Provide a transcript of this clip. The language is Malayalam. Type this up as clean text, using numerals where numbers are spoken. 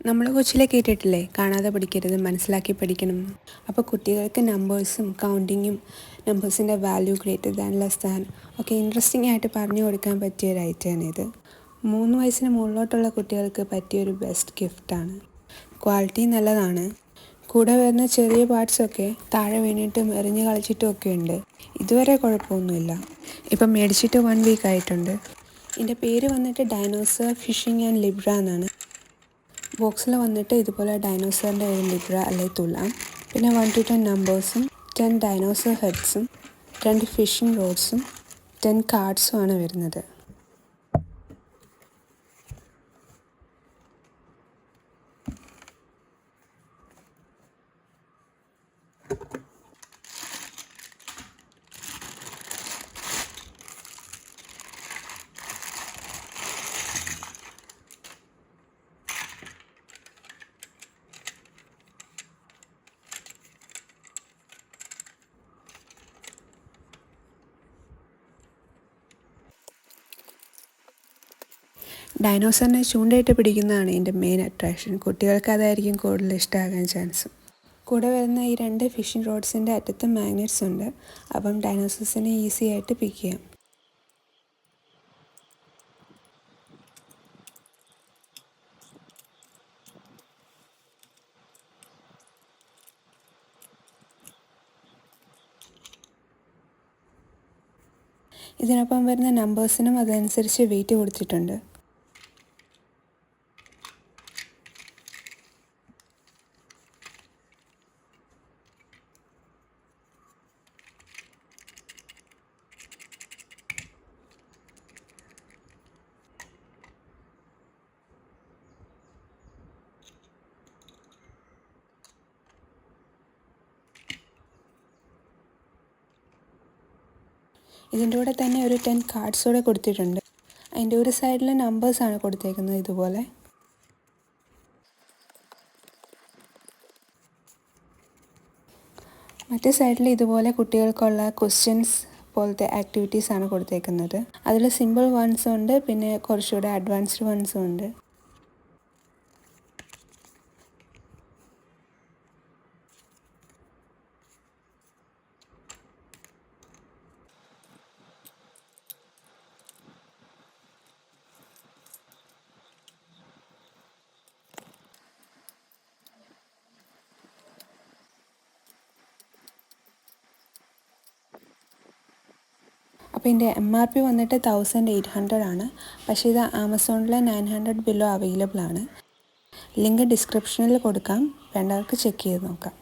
നമ്മൾ കൊച്ചിലെ കേട്ടിട്ടില്ലേ, കാണാതെ പഠിക്കരുത്, മനസ്സിലാക്കി പഠിക്കണം. അപ്പോൾ കുട്ടികൾക്ക് നമ്പേഴ്സും കൗണ്ടിങ്ങും നമ്പേഴ്സിൻ്റെ value greater than less than ഒക്കെ ഇൻട്രസ്റ്റിംഗ് ആയിട്ട് പറഞ്ഞു കൊടുക്കാൻ പറ്റിയ ഒരു ഐറ്റമാണിത്. 3 വയസ്സിന് മുകളിലോട്ടുള്ള കുട്ടികൾക്ക് പറ്റിയൊരു ബെസ്റ്റ് ഗിഫ്റ്റാണ്. ക്വാളിറ്റി നല്ലതാണ്. കൂടെ വരുന്ന ചെറിയ പാർട്സൊക്കെ താഴെ വീണിട്ടും എറിഞ്ഞ് കളിച്ചിട്ടും ഒക്കെ ഉണ്ട്. ഇതുവരെ കുഴപ്പമൊന്നുമില്ല. ഇപ്പം മേടിച്ചിട്ട് 1 വീക്ക് ആയിട്ടുണ്ട്. ഇതിൻ്റെ പേര് വന്നിട്ട് ഡൈനോസർ ഫിഷിംഗ് ആൻഡ് ലിബ്ര എന്നാണ്. ബോക്സിൽ വന്നിട്ട് ഇതുപോലെ ഡൈനോസറിൻ്റെ ഒരു ലിബ്ര അല്ലെങ്കിൽ തുലാം, പിന്നെ 1 to 10 നമ്പേഴ്സും 10 ഡൈനോസർ ഹെഡ്സും 2 ഫിഷിംഗ് റോഡ്സും 10 കാർഡ്സും ആണ് വരുന്നത്. ഡൈനോസറിനെ ചൂണ്ടയിട്ട് പിടിക്കുന്നതാണ് ഇതിൻ്റെ മെയിൻ അട്രാക്ഷൻ. കുട്ടികൾക്ക് അതായിരിക്കും കൂടുതൽ ഇഷ്ടമാകാൻ ചാൻസ്. കൂടെ വരുന്ന ഈ 2 ഫിഷിംഗ് റോഡ്സിൻ്റെ അറ്റത്ത് മാഗ്നറ്റ്സ് ഉണ്ട്. അപ്പം ഡൈനോസേഴ്സിനെ ഈസി ആയിട്ട് പിക്ക് ചെയ്യാം. ഇതിനൊപ്പം വരുന്ന നമ്പേഴ്സിനും അതനുസരിച്ച് വെയിറ്റ് കൊടുത്തിട്ടുണ്ട്. ഇതിൻ്റെ കൂടെ തന്നെ ഒരു 10 കാർഡ്സ് കൂടെ കൊടുത്തിട്ടുണ്ട്. അതിൻ്റെ ഒരു സൈഡിൽ നമ്പേഴ്സാണ് കൊടുത്തേക്കുന്നത് ഇതുപോലെ. മറ്റേ സൈഡിൽ ഇതുപോലെ കുട്ടികൾക്കുള്ള ക്വസ്റ്റ്യൻസ് പോലത്തെ ആക്ടിവിറ്റീസാണ് കൊടുത്തേക്കുന്നത്. അതിൽ സിമ്പിൾ വൺസും ഉണ്ട്, പിന്നെ കുറച്ചുകൂടെ അഡ്വാൻസ്ഡ് വൺസും ഉണ്ട്. അപ്പോൾ ഇതിൻ്റെ MRP വന്നിട്ട് 1800 ആണ്. പക്ഷേ ഇത് ആമസോണിൽ 900 ബിലോ അവൈലബിൾ ആണ്. ലിങ്ക് ഡിസ്ക്രിപ്ഷനിൽ കൊടുക്കാം, വേണ്ടവർക്ക് ചെക്ക് ചെയ്ത് നോക്കാം.